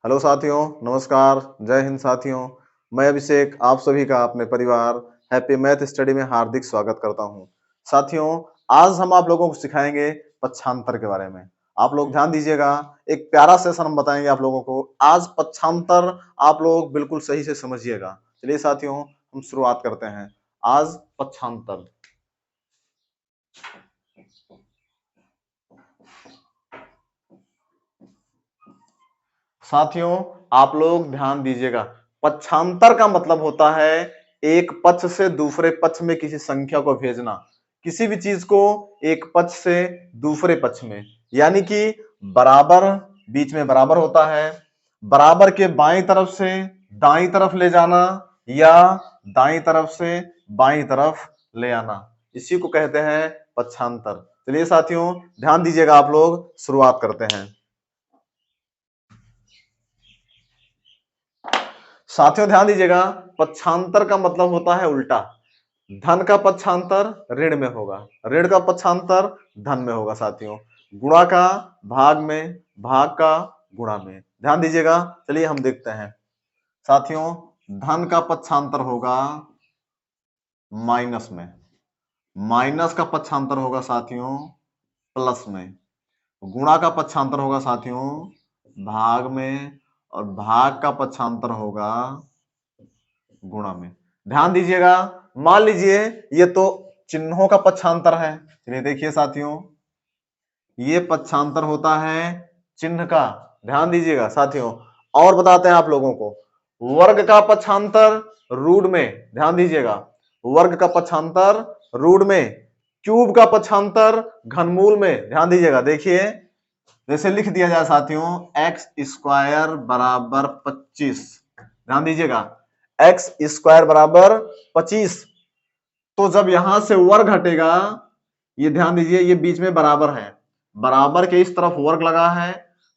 Hello साथियों, नमस्कार, जय हिंद साथियों। मैं अभिषेक आप सभी का अपने परिवार हैप्पी मैथ स्टडी में हार्दिक स्वागत करता हूं। साथियों, आज हम आप लोगों को सिखाएंगे पक्षांतर के बारे में। आप लोग ध्यान दीजिएगा, एक प्यारा सेशन हम बताएंगे आप लोगों को। आज पक्षांतर आप लोग बिल्कुल सही से समझिएगा। चलिए साथियों, हम शुरुआत करते हैं। आज पक्षांतर। साथियों, आप लोग ध्यान दीजिएगा, पक्षांतर का मतलब होता है एक पक्ष से दूसरे पक्ष में किसी संख्या को भेजना, किसी भी चीज को एक पक्ष से दूसरे पक्ष में, यानी कि बराबर, बीच में बराबर होता है, बराबर के बाईं तरफ से दाईं तरफ ले जाना या दाईं तरफ से बाईं तरफ ले आना, इसी को कहते हैं पक्षांतर। चलिए साथियों, ध्यान दीजिएगा, आप लोग शुरुआत करते हैं। साथियों ध्यान दीजिएगा, पक्षांतर का मतलब होता है उल्टा। धन का पक्षांतर ऋण में होगा, ऋण का पक्षांतर धन में होगा। साथियों, गुणा का भाग में, भाग का गुणा में। ध्यान दीजिएगा, चलिए हम देखते हैं। साथियों, धन का पक्षांतर होगा माइनस में, माइनस का पक्षांतर होगा साथियों प्लस में, गुणा का पक्षांतर होगा साथियों भाग में, और भाग का पक्षांतर होगा गुणा में। ध्यान दीजिएगा, मान लीजिए ये तो चिन्हों का पक्षांतर है। चलिए देखिए साथियों, ये पक्षांतर होता है चिन्ह का। ध्यान दीजिएगा साथियों, और बताते हैं आप लोगों को, वर्ग का पक्षांतर रूट में। ध्यान दीजिएगा, वर्ग का पक्षांतर रूट में, क्यूब का पक्षांतर घनमूल में। ध्यान दीजिएगा, देखिए जैसे लिख दिया जाए साथियों, एक्स स्क्वायर बराबर 25। ध्यान दीजिएगा, एक्स स्क्वायर बराबर 25। तो जब यहां से वर्ग हटेगा, ये ध्यान दीजिए, ये बीच में बराबर है, बराबर के इस तरफ वर्ग लगा है।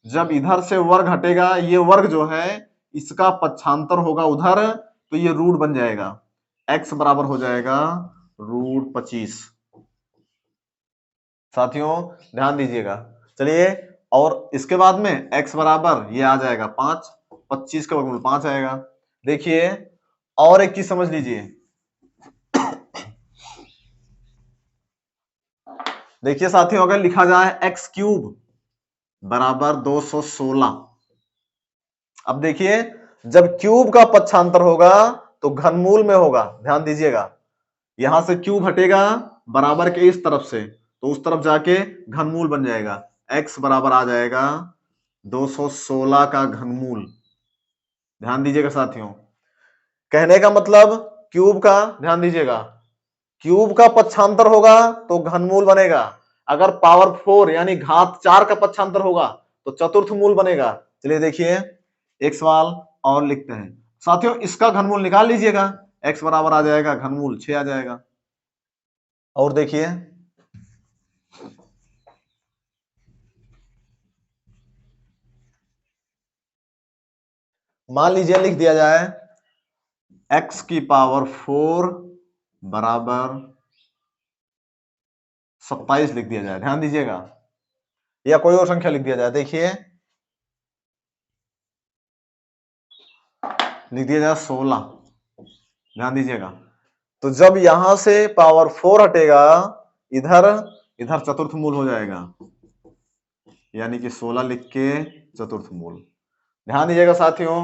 जब इधर से वर्ग हटेगा, ये वर्ग जो है इसका पक्षांतर होगा उधर, तो ये रूट बन जाएगा, एक्स बराबर हो जाएगा रूट 25। साथियों ध्यान दीजिएगा, चलिए, और इसके बाद में x बराबर ये आ जाएगा 5, 25 का वर्गमूल 5 आएगा। देखिए, और एक चीज समझ लीजिए, देखिए साथियों, अगर लिखा जाए एक्स क्यूब बराबर 216। अब देखिए, जब क्यूब का पक्षांतर होगा तो घनमूल में होगा। ध्यान दीजिएगा, यहां से क्यूब हटेगा बराबर के इस तरफ से, तो उस तरफ जाके घनमूल बन जाएगा, x बराबर आ जाएगा 216 का घनमूल। ध्यान दीजिएगा साथियों, कहने का मतलब क्यूब का, ध्यान दीजिएगा, क्यूब का पक्षांतर होगा तो घनमूल बनेगा। अगर पावर 4 यानी घात 4 का पक्षांतर होगा तो चतुर्थ मूल बनेगा। चलिए देखिए, एक सवाल और लिखते हैं साथियों, इसका घनमूल निकाल लीजिएगा, x बराबर आ जाएगा घनमूल 6 आ जाएगा। और देखिए, मान लीजिए लिख दिया जाए x की पावर 4 बराबर 27 लिख दिया जाए। ध्यान दीजिएगा, या कोई और संख्या लिख दिया जाए। देखिए, लिख दिया जाए 16। ध्यान दीजिएगा, तो जब यहां से पावर 4 हटेगा, इधर इधर चतुर्थ मूल हो जाएगा, यानी कि 16 लिख के चतुर्थ मूल। ध्यान दीजिएगा साथियों,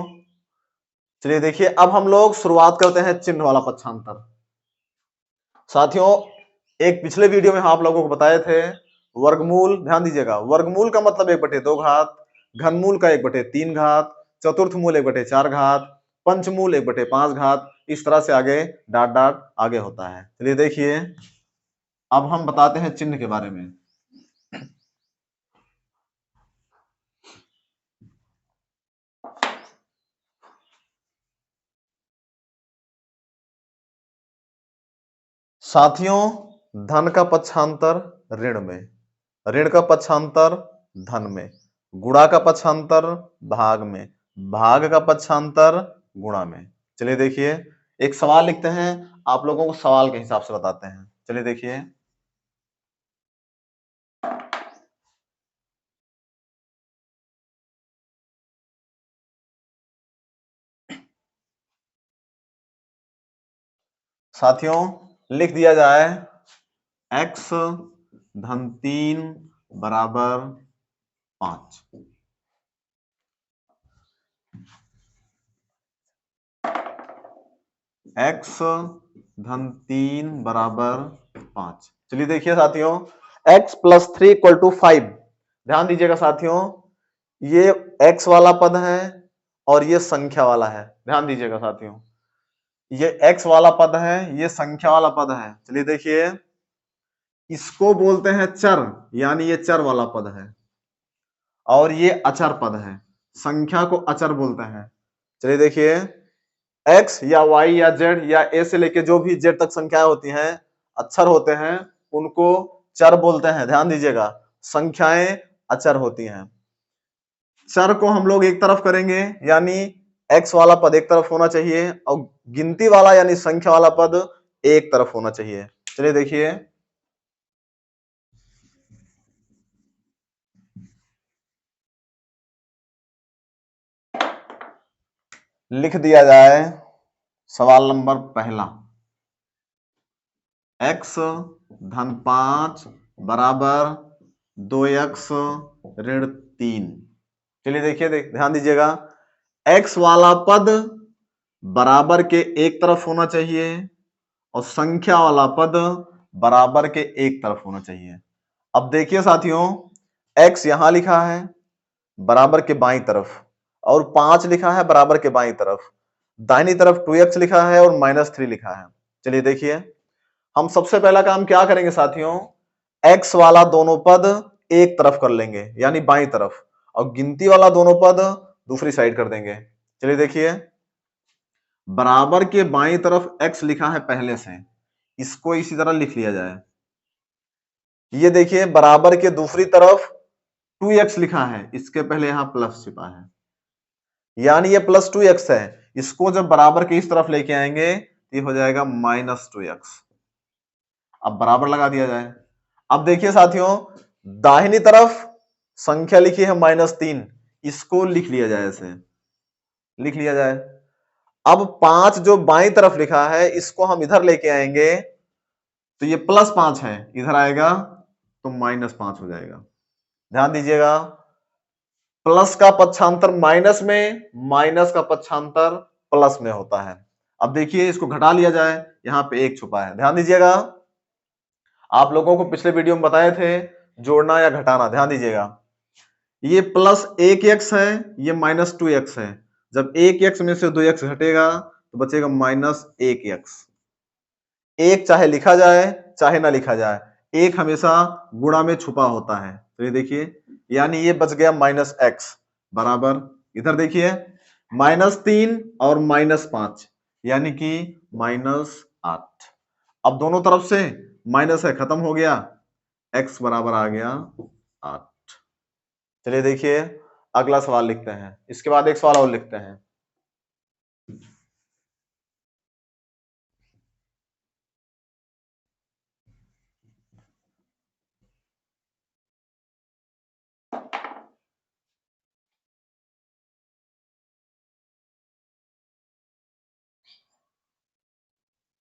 चलिए देखिए, अब हम लोग शुरुआत करते हैं चिन्ह वाला पक्षांतर। साथियों, एक पिछले वीडियो में आप लोगों को बताए थे वर्गमूल। ध्यान दीजिएगा, वर्गमूल का मतलब 1/2 घात, घनमूल का 1/3 घात, चतुर्थ मूल 1/4 घात, पंचमूल 1/5 घात, इस तरह से आगे डाट डाट आगे होता है। चलिए देखिए, अब हम बताते हैं चिन्ह के बारे में। साथियों, धन का पक्षांतर ऋण में, ऋण का पक्षांतर धन में, गुणा का पक्षांतर भाग में, भाग का पक्षांतर गुणा में। चलिए देखिए, एक सवाल लिखते हैं, आप लोगों को सवाल के हिसाब से बताते हैं। चलिए देखिए, साथियों लिख दिया जाए x धन 3 बराबर 5। x धन 3 बराबर 5। चलिए देखिए साथियों, x प्लस 3 इक्वल टू 5। ध्यान दीजिएगा साथियों, ये x वाला पद है और ये संख्या वाला है। ध्यान दीजिएगा साथियों, ये x वाला पद है, ये संख्या वाला पद है। चलिए देखिए, इसको बोलते हैं चर, यानी ये चर वाला पद है, और ये अचर पद है। संख्या को अचर बोलते हैं। चलिए देखिए, x या y या z या a से लेके जो भी z तक संख्याएं होती हैं, अक्षर होते हैं, उनको चर बोलते हैं। ध्यान दीजिएगा, संख्याएं अचर होती हैं। चर को हम लोग एक तरफ करेंगे, यानी x वाला पद एक तरफ होना चाहिए और गिनती वाला यानी संख्या वाला पद एक तरफ होना चाहिए। चलिए देखिए, लिख दिया जाए सवाल नंबर पहला, x धन 5 बराबर 2x ऋण 3। चलिए देखिए, ध्यान दीजिएगा, x वाला पद बराबर के एक तरफ होना चाहिए और संख्या वाला पद बराबर के एक तरफ होना चाहिए। अब देखिए साथियों, x यहां लिखा है बराबर के बाईं तरफ, और 5 लिखा है बराबर के बाईं तरफ। दाहिनी तरफ 2x लिखा है और -3 लिखा है। चलिए देखिए, हम सबसे पहला काम क्या करेंगे साथियों, x वाला दोनों पद एक तरफ कर लेंगे, यानी बाईं तरफ, और गिनती वाला दोनों पद दूसरी साइड कर देंगे। चलिए देखिए, बराबर के बाईं तरफ x लिखा है पहले से, इसको इसी तरह लिख लिया जाए। ये देखिए, बराबर के दूसरी तरफ 2x लिखा है, इसके पहले यहां प्लस छिपा है, यानी ये +2x है। इसको जब बराबर के इस तरफ लेके आएंगे तो ये हो जाएगा -2x। अब बराबर लगा दिया जाए। अब देखिए साथियों, दाहिनी तरफ संख्या लिखी है -3, इसको लिख लिया जाए, ऐसे लिख लिया जाए। अब 5 जो बाईं तरफ लिखा है, इसको हम इधर लेके आएंगे तो ये +5 है, इधर आएगा तो -5 हो जाएगा। ध्यान दीजिएगा, प्लस का पक्षांतर माइनस में, माइनस का पक्षांतर प्लस में होता है। अब देखिए, इसको घटा लिया जाए, यहां पे 1 छुपा है। ध्यान दीजिएगा, आप लोगों को पिछले वीडियो में बताए थे जोड़ना या घटाना। ध्यान दीजिएगा, ये +1x है, ये -2x है। जब 1x में से 2x घटेगा तो बचेगा -1x। एक चाहे लिखा जाए चाहे ना लिखा जाए, एक हमेशा गुणा में छुपा होता है। तो ये देखिए, यानी ये बच गया -x बराबर, इधर देखिए -3 और -5, यानी कि -8। अब दोनों तरफ से माइनस है, खत्म हो गया, x बराबर आ गया 8। चलिए देखिए, अगला सवाल लिखते हैं, इसके बाद एक सवाल और लिखते हैं।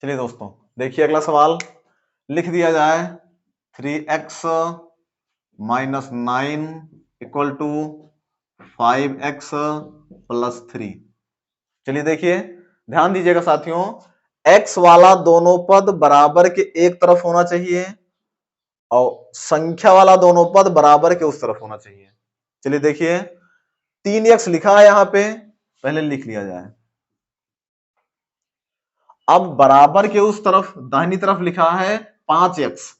चलिए दोस्तों देखिए, अगला सवाल लिख दिया जाए 3x - 9 इक्वल टू 5x + 3। चलिए देखिए, ध्यान दीजिएगा साथियों, x वाला दोनों पद बराबर के एक तरफ होना चाहिए और संख्या वाला दोनों पद बराबर के उस तरफ होना चाहिए। चलिए देखिए, 3x लिखा है यहां पे, पहले लिख लिया जाए। अब बराबर के उस तरफ दाहिनी तरफ लिखा है 5x,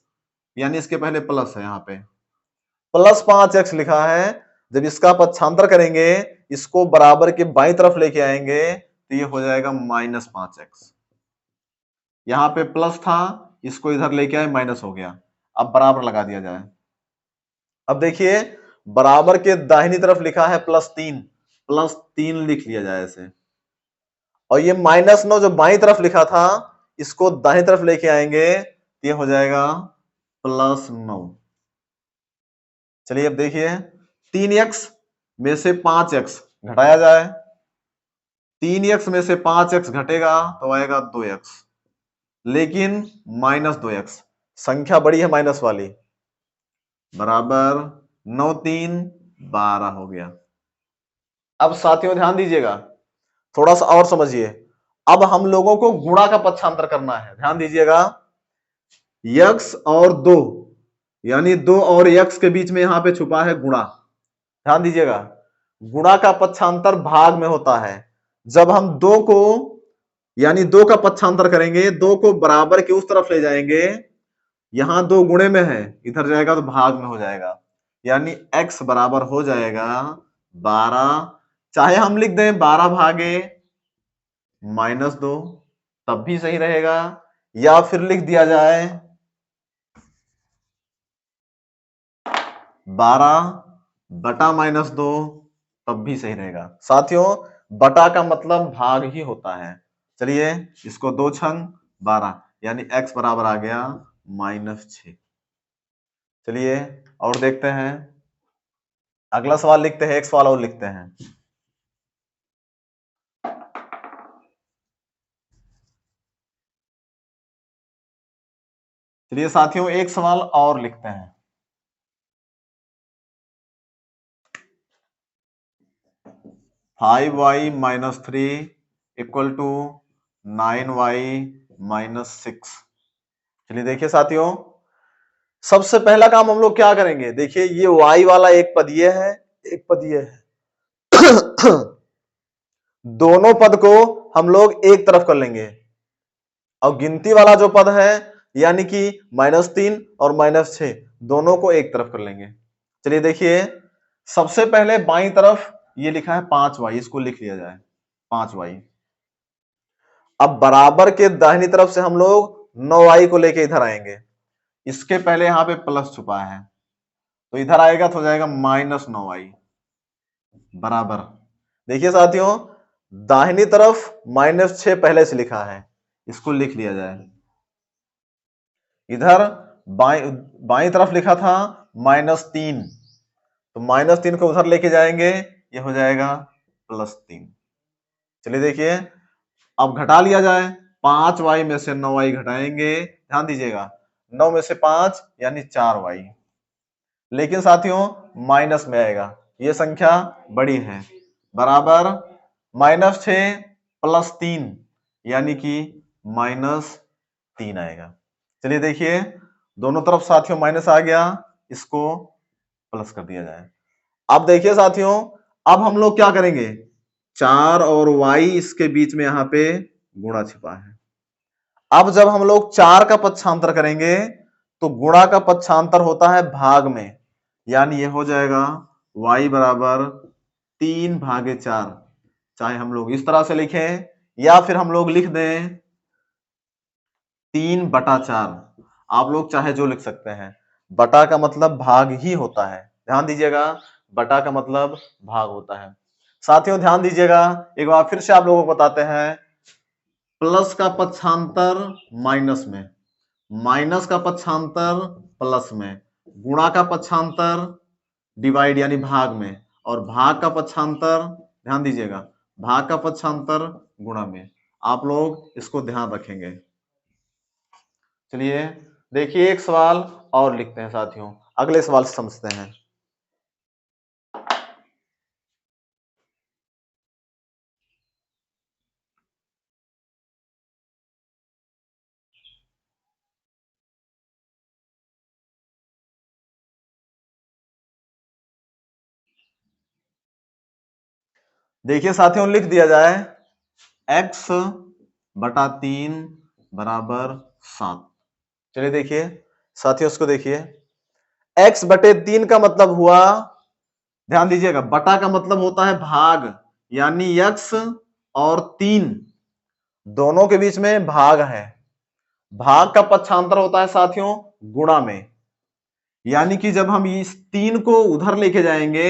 यानी इसके पहले प्लस है, यहां पे +5x लिखा है। जब इसका पक्षांतर करेंगे, इसको बराबर के बाईं तरफ लेके आएंगे तो ये हो जाएगा -5x। यहां पे प्लस था, इसको इधर लेके आए, माइनस हो गया। अब बराबर लगा दिया जाए। अब देखिए, बराबर के दाहिनी तरफ लिखा है +3 लिख लिया जाए ऐसे, और ये -9 जो बाईं तरफ लिखा था, इसको दाहिनी तरफ लेके आएंगे तो ये हो जाएगा +9। चलिए अब देखिए, 3x में से 5x घटाया जाए, 3x में से 5x घटेगा तो आएगा 2x। लेकिन -2x, संख्या बड़ी है माइनस वाली, बराबर 9 3 12 हो गया। अब साथियों ध्यान दीजिएगा, थोड़ा सा और समझिए। अब हम लोगों को गुणा का पक्षांतर करना है, ध्यान दीजिएगा। यक्स और 2, यानी 2 और यक्स के बीच में यहां पे छुपा है गुणा। ध्यान दीजिएगा, गुणा का पक्षांतर भाग में होता है। जब हम 2 को, यानी 2 का पक्षांतर करेंगे, 2 को बराबर के उस तरफ ले जाएंगे, यहां 2 गुणे में है, इधर जाएगा तो भाग में हो जाएगा, यानी x बराबर हो जाएगा 12। चाहे हम लिख दें 12 भागे -2, तब भी सही रहेगा, या फिर लिख दिया जाए 12 बटा -2, तब भी सही रहेगा। साथियों बटा का मतलब भाग ही होता है। चलिए इसको 2 छंग 12, यानी x बराबर आ गया -6। चलिए और देखते हैं, अगला सवाल लिखते हैं, एक सवाल और लिखते हैं। चलिए साथियों एक सवाल और लिखते हैं। (5y-3 = 9y-6)। चलिए देखिए साथियों, सबसे पहला काम हम लोग क्या करेंगे, देखिए ये y वाला एक पद ये है, एक पद ये है। दोनों पद को हम लोग एक तरफ कर लेंगे, और गिनती वाला जो पद है यानी कि -3 और -6, दोनों को एक तरफ कर लेंगे। चलिए देखिए, सबसे पहले बाईं तरफ ये लिखा है 5y, इसको लिख लिया जाए 5y। अब बराबर के दाहिनी तरफ से हम लोग 9y को लेके इधर आएंगे, इसके पहले यहां पे प्लस छुपा है, तो इधर आएगा तो हो जाएगा -9y बराबर। देखिए साथियों, दाहिनी तरफ -6 पहले से लिखा है, इसको लिख लिया जाए। इधर बाईं तरफ लिखा था -3, तो -3 को उधर लेके जाएंगे, ये हो जाएगा +3। चलिए देखिए, अब घटा लिया जाए, 5y में से 9y घटाएंगे, ध्यान दीजिएगा 9 में से 5 यानी 4y, लेकिन साथियों माइनस में आएगा, ये संख्या बड़ी है, बराबर -6 + 3 यानी कि -3 आएगा। चलिए देखिए, दोनों तरफ साथियों माइनस आ गया, इसको प्लस कर दिया जाए। अब देखिए साथियों, अब हम लोग क्या करेंगे, 4 और y इसके बीच में यहां पे गुणा छिपा है। अब जब हम लोग 4 का पक्षांतर करेंगे तो गुणा का पक्षांतर होता है भाग में, यानी ये हो जाएगा y बराबर 3/4। चाहे हम लोग इस तरह से लिखें या फिर हम लोग लिख दें 3/4, आप लोग चाहे जो लिख सकते हैं, बटा का मतलब भाग ही होता है। ध्यान दीजिएगा, बटा का मतलब भाग होता है। साथियों ध्यान दीजिएगा, एक बार फिर से आप लोगों को बताते हैं, प्लस का पक्षांतर माइनस में, माइनस का पक्षांतर प्लस में, गुणा का पक्षांतर डिवाइड यानी भाग में, और भाग का पक्षांतर, ध्यान दीजिएगा, भाग का पक्षांतर गुणा में। आप लोग इसको ध्यान रखेंगे। चलिए देखिए, एक सवाल और लिखते हैं साथियों, अगले सवाल से समझते हैं। देखिए साथियों, लिख दिया जाए x/3 बराबर 7। चलिए देखिए साथियों, इसको देखिए, x/3 का मतलब हुआ, ध्यान दीजिएगा, बटा का मतलब होता है भाग, यानी x और 3 दोनों के बीच में भाग है। भाग का पक्षांतर होता है साथियों गुणा में, यानी कि जब हम इस 3 को उधर लेके जाएंगे,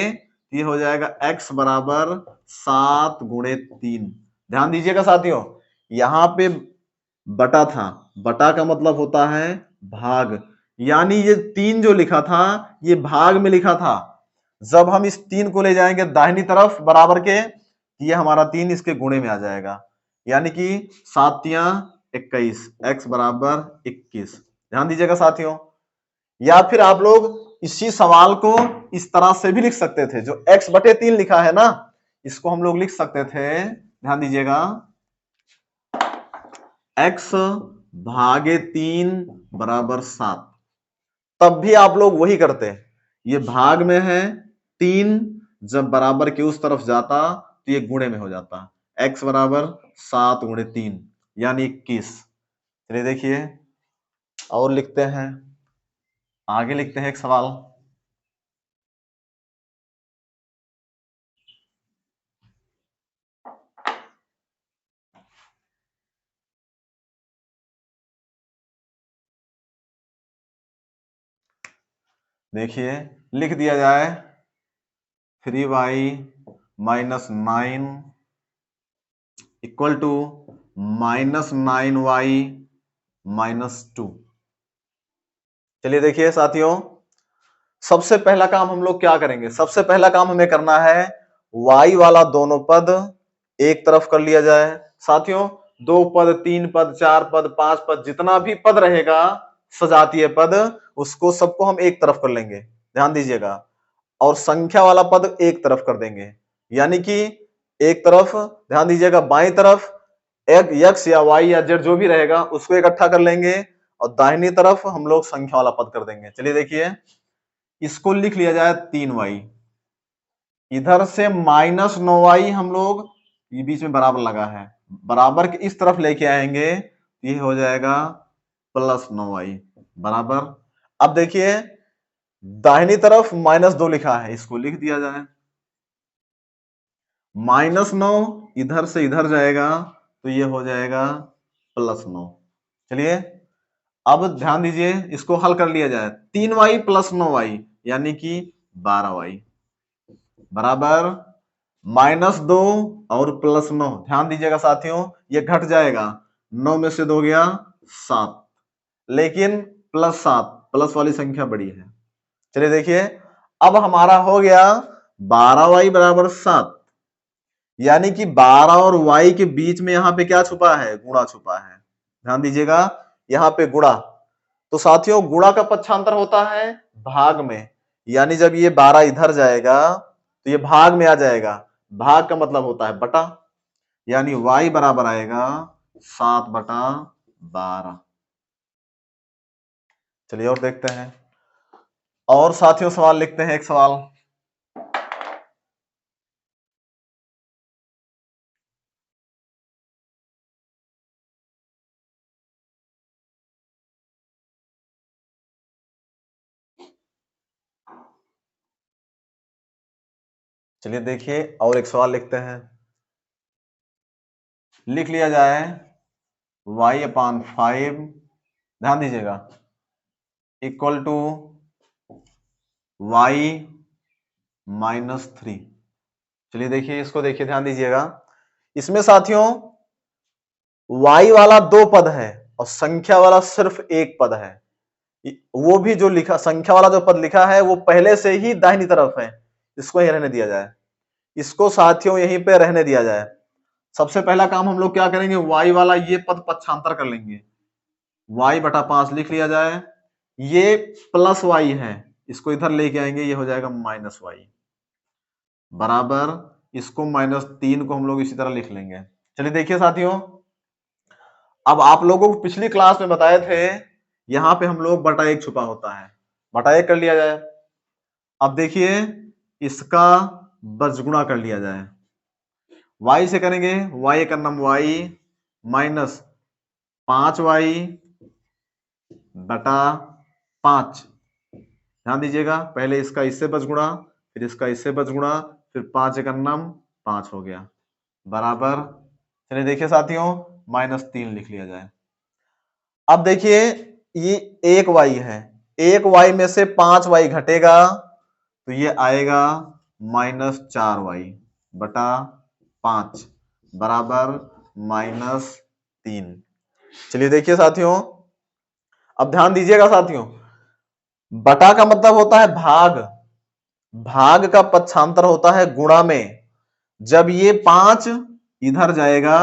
ये हो जाएगा x बराबर 7 × 3। ध्यान दीजिएगा साथियों, यहां पे बटा था, बटा का मतलब होता है भाग, यानी ये 3 जो लिखा था ये भाग में लिखा था। जब हम इस 3 को ले जाएंगे दाहिनी तरफ बराबर के, ये हमारा 3 इसके गुणे में आ जाएगा, यानी कि 7 × 21, x बराबर 21। ध्यान दीजिएगा साथियों। या फिर आप लोग इसी सवाल को इस तरह से भी लिख सकते थे, जो x बटे 3 लिखा है ना, इसको हम लोग लिख सकते थे, ध्यान दीजिएगा, x भागे 3 बराबर 7। तब भी आप लोग वही करते, ये भाग में है 3, जब बराबर के उस तरफ जाता तो ये गुणे में हो जाता, x बराबर 7 गुणे 3 यानी 21। चलिए देखिए और लिखते हैं, आगे लिखते हैं एक सवाल। देखिए लिख दिया जाए 3y minus 9 equal to minus 9y minus 2। चलिए देखिए साथियों, सबसे पहला काम हम लोग क्या करेंगे, सबसे पहला काम हमें करना है y वाला दोनों पद एक तरफ कर लिया जाए। साथियों 2 पद, 3 पद, 4 पद, 5 पद, जितना भी पद रहेगा सजातीय पद, उसको सबको हम एक तरफ कर लेंगे, ध्यान दीजिएगा, और संख्या वाला पद एक तरफ कर देंगे। यानी कि एक तरफ, ध्यान दीजिएगा, बाईं तरफ एक x या y या z जो भी रहेगा उसको इकट्ठा कर लेंगे, और दाहिनी तरफ हम लोग संख्या वाला पद कर देंगे। चलिए देखिए, इसको लिख लिया जाए 3y, इधर से माइनस 9y हम लोग, ये बीच में बराबर लगा है, बराबर के इस तरफ लेके आएंगे, ये हो जाएगा प्लस 9y बराबर। अब देखिए दाहिनी तरफ -2 लिखा है, इसको लिख दिया जाए, -9 इधर से इधर जाएगा तो ये हो जाएगा +9। चलिए अब ध्यान दीजिए, इसको हल कर लिया जाए, 3y + 9y यानी कि 12y बराबर -2 और +9। ध्यान दीजिएगा साथियों, ये घट जाएगा, 9 में से 2 गया 7, लेकिन +7 प्लस वाली संख्या बड़ी है। चलिए देखिए, अब हमारा हो गया 12y बराबर 7, यानी कि 12 और y के बीच में यहां पे क्या छुपा है, गुणा छुपा है। ध्यान दीजिएगा, यहां पे गुणा, तो साथियों गुणा का पक्षांतर होता है भाग में, यानी जब ये 12 इधर जाएगा तो ये भाग में आ जाएगा, भाग का मतलब होता है बटा, यानी y बराबर आएगा 7/12। चलिए और देखते हैं, और साथियों सवाल लिखते हैं एक सवाल। चलिए देखिए और एक सवाल लिखते हैं, लिख लिया जाए y/5, ध्यान दीजिएगा, इक्वल टू y -3। चलिए देखिए, इसको देखिए, ध्यान दीजिएगा, इसमें साथियों y वाला 2 पद है और संख्या वाला सिर्फ एक पद है, वो भी जो लिखा, संख्या वाला जो पद लिखा है वो पहले से ही दाहिनी तरफ है, इसको यहीं रहने दिया जाए, इसको साथियों यहीं पे रहने दिया जाए। सबसे पहला काम हम लोग क्या करेंगे, y वाला ये पद पक्षांतर कर लेंगे, y/5 लिख लिया जाए, ये प्लस y है, इसको इधर लेके आएंगे, ये हो जाएगा -y बराबर, इसको -3 को हम लोग इसी तरह लिख लेंगे। चलिए देखिए साथियों, अब आप लोगों को पिछली क्लास में बताए थे, यहां पे हम लोग बटा 1 छुपा होता है, बटा 1 कर लिया जाए। अब देखिए इसका बजगुणा कर लिया जाए, y से करेंगे, y का नाम y माइनस 5y बटा 5। ध्यान दीजिएगा, पहले इसका इससे बजगुणा, फिर इसका इससे बजगुणा, फिर 5 का नाम 5 हो गया बराबर। चलिए देखिए साथियों, -3 लिख लिया जाए। अब देखिए ये 1y है, 1y में से 5y घटेगा तो ये आएगा -4y बटा 5 बराबर -3। चलिए देखिए साथियों, अब ध्यान दीजिएगा साथियों, बटा का मतलब होता है भाग, भाग का पक्षांतर होता है गुणा में, जब ये 5 इधर जाएगा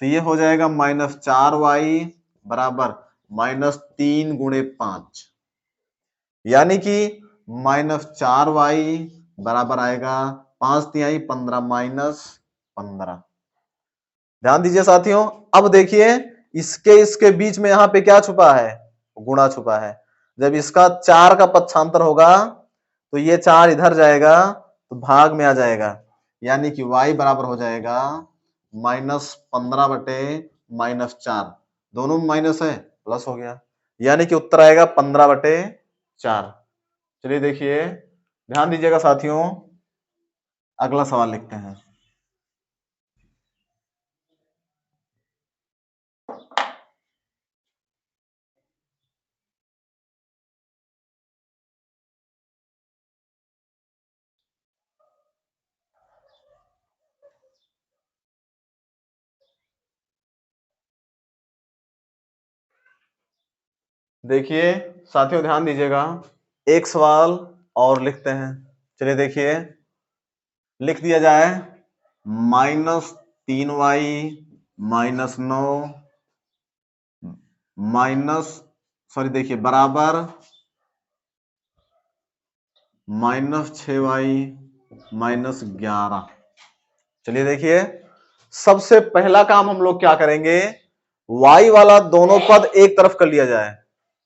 तो ये हो जाएगा -4y बराबर -3 गुणे 5, यानी कि -4y बराबर आएगा 5 तिहाई 15 -15। ध्यान दीजिए साथियों, अब देखिए इसके बीच में यहाँ पे क्या छुपा है, गुणा छुपा है। जब इसका 4 का पक्षांतर होगा तो ये 4 इधर जाएगा तो भाग में आ जाएगा, यानी कि y बराबर हो जाएगा -15 बटे -4, दोनों में माइनस है, प्लस हो गया, यानी कि उत्तर आएगा 15 बटे 4। चलिए देखिए, ध्यान दीजिएगा साथियों, अगला सवाल लिखते हैं। देखिए साथियों, ध्यान दीजिएगा, एक सवाल और लिखते हैं। चलिए देखिए, लिख दिया जाए -3y -9 देखिए बराबर -6y -11। चलिए देखिए, सबसे पहला काम हम लोग क्या करेंगे, y वाला दोनों पद एक तरफ कर लिया जाए,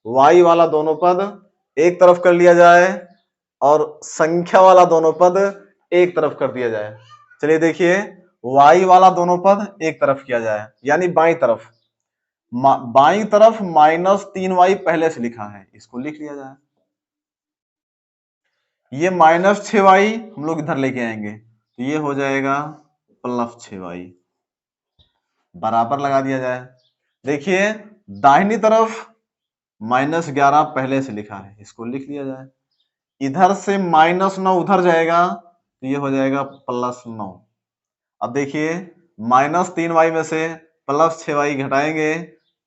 y वाला दोनों पद एक तरफ कर लिया जाए और संख्या वाला दोनों पद एक तरफ कर दिया जाए। चलिए देखिए, y वाला दोनों पद एक तरफ किया जाए, यानी बाईं तरफ, बाईं तरफ -3y पहले से लिखा है, इसको लिख लिया जाए। ये -6y हम लोग इधर लेके आएंगे तो ये हो जाएगा +6y, बराबर लगा दिया जाए। देखिए दाहिनी तरफ -11 पहले से लिखा है, इसको लिख लिया जाए। इधर से -9 उधर जाएगा तो ये हो जाएगा +9। अब देखिए -3y में से +6y घटाएंगे,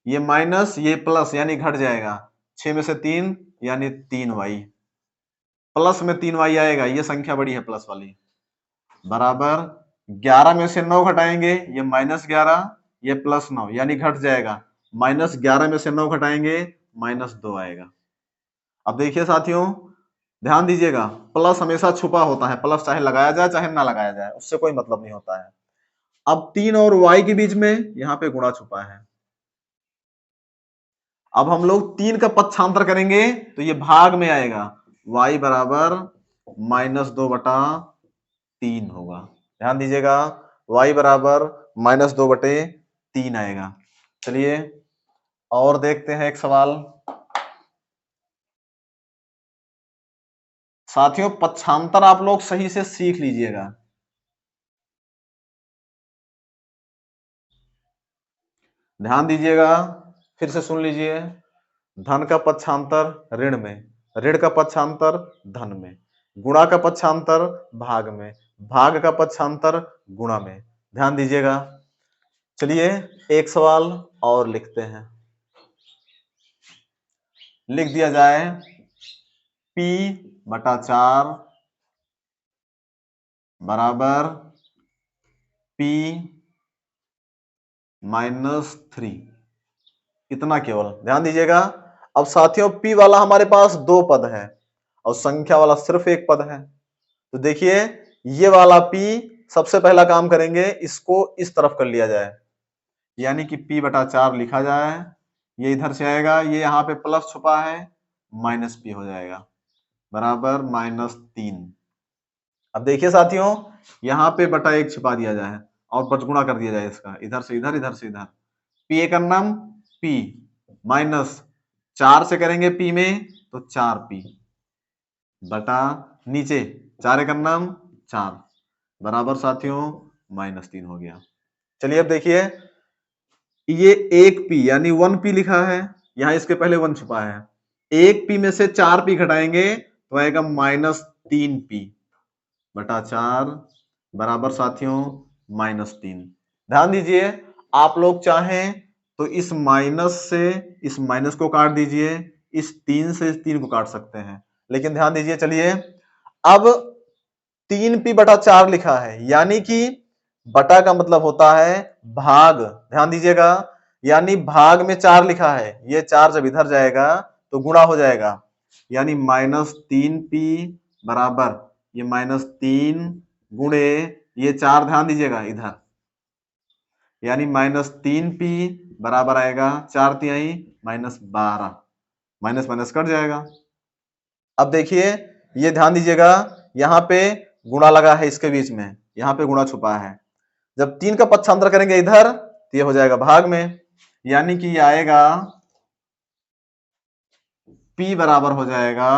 ये माइनस ये प्लस यानी घट जाएगा, 6 में से 3 यानी 3y, प्लस में 3y आएगा, ये संख्या बड़ी है प्लस वाली, बराबर 11 में से 9 घटाएंगे, ये -11 ये +9 यानी घट जाएगा, -11 में से 9 घटाएंगे -2 आएगा। अब देखिए साथियों, ध्यान दीजिएगा, प्लस हमेशा छुपा होता है, प्लस चाहे लगाया जाए चाहे ना लगाया जाए, उससे कोई मतलब नहीं होता है। अब 3 और y के बीच में यहाँ पे गुणा छुपा है। अब हम लोग 3 का पक्षांतर करेंगे तो ये भाग में आएगा, y बराबर -2 बटा 3 होगा। ध्यान दीजिएगा, y बराबर -2 बटे 3 आएगा। चलिए और देखते हैं एक सवाल। साथियों पक्षांतर आप लोग सही से सीख लीजिएगा। ध्यान दीजिएगा, फिर से सुन लीजिए, धन का पक्षांतर ऋण में, ऋण का पक्षांतर धन में, गुणा का पक्षांतर भाग में, भाग का पक्षांतर गुणा में। ध्यान दीजिएगा। चलिए एक सवाल और लिखते हैं, लिख दिया जाए p बटा 4 बराबर p -3, इतना केवल। ध्यान दीजिएगा, अब साथियों p वाला हमारे पास 2 पद है और संख्या वाला सिर्फ एक पद है, तो देखिए ये वाला p सबसे पहला काम करेंगे, इसको इस तरफ कर लिया जाए, यानी कि p बटा 4 लिखा जाए, ये इधर से आएगा, ये यहाँ पे प्लस छुपा है, -p हो जाएगा, बराबर -3। अब देखिए साथियों, यहाँ पे बटा 1 छिपा दिया जाए और बचगुणा कर दिया जाए इसका, इधर से इधर इधर से इधर, p एक नाम p -4 से करेंगे p में तो 4p बटा नीचे 4 एक नाम 4 बराबर साथियों -3 हो गया। चलिए अब देखिए, ये 1p यानी 1p लिखा है, यहाँ इसके पहले 1 छुपा है, 1p में से 4p घटाएंगे तो आएगा -3p बटा 4 बराबर साथियों -3। ध्यान दीजिए, आप लोग चाहें तो इस माइनस से इस माइनस को काट दीजिए, इस 3 से इस 3 को काट सकते हैं, लेकिन ध्यान दीजिए, चलिए अब 3p बटा 4 लिखा है, यानी कि बटा का मतलब होता है भाग, ध्यान दीजिएगा, यानी भाग में 4 लिखा है, ये 4 जब इधर जाएगा तो गुणा हो जाएगा, यानी -3p बराबर ये -3 गुणे ये 4, ध्यान दीजिएगा इधर, यानी -3p बराबर आएगा 4 तिहाई -12, माइनस माइनस कट जाएगा। अब देखिए ये ध्यान दीजिएगा, यहाँ पे गुणा लगा है इसके बीच में, यहाँ पे गुणा छुपा है, जब 3 का पक्षांतर करेंगे इधर तो ये हो जाएगा भाग में, यानी कि ये आएगा P बराबर हो जाएगा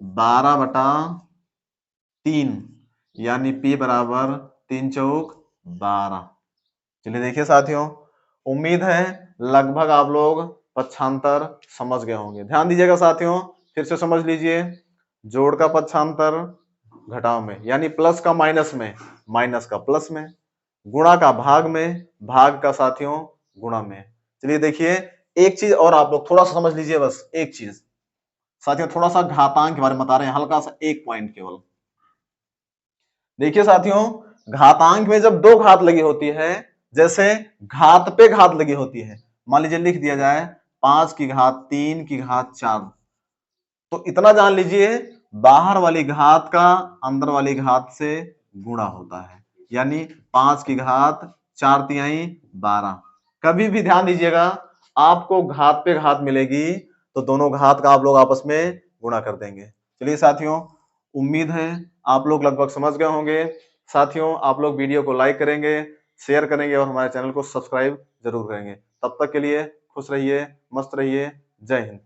12/3, यानी P बराबर 3 चौक 12। चलिए देखिए साथियों, उम्मीद है लगभग आप लोग पक्षांतर समझ गए होंगे। ध्यान दीजिएगा साथियों, फिर से समझ लीजिए, जोड़ का पक्षांतर घटाव में, यानी प्लस का माइनस में, माइनस का प्लस में, गुणा का भाग में, भाग का साथियों गुणा में। चलिए देखिए, एक चीज और आप लोग थोड़ा सा समझ लीजिए, बस एक चीज साथियों, थोड़ा सा घातांक के बारे में बता रहे हैं, हल्का सा एक पॉइंट केवल। देखिए साथियों, घातांक में जब दो घात लगी होती है, जैसे घात पे घात लगी होती है, मान लीजिए लिख दिया जाए 5 की घात 3 की घात 4, तो इतना जान लीजिए बाहर वाली घात का अंदर वाली घात से गुणा होता है, यानी 5 की घात 4 तिहाई 12। कभी भी ध्यान दीजिएगा, आपको घात पे घात मिलेगी तो दोनों घात का आप लोग आपस में गुणा कर देंगे। चलिए साथियों, उम्मीद है आप लोग लगभग समझ गए होंगे। साथियों, आप लोग वीडियो को लाइक करेंगे, शेयर करेंगे और हमारे चैनल को सब्सक्राइब जरूर करेंगे। तब तक के लिए खुश रहिए, मस्त रहिए, जय हिंद।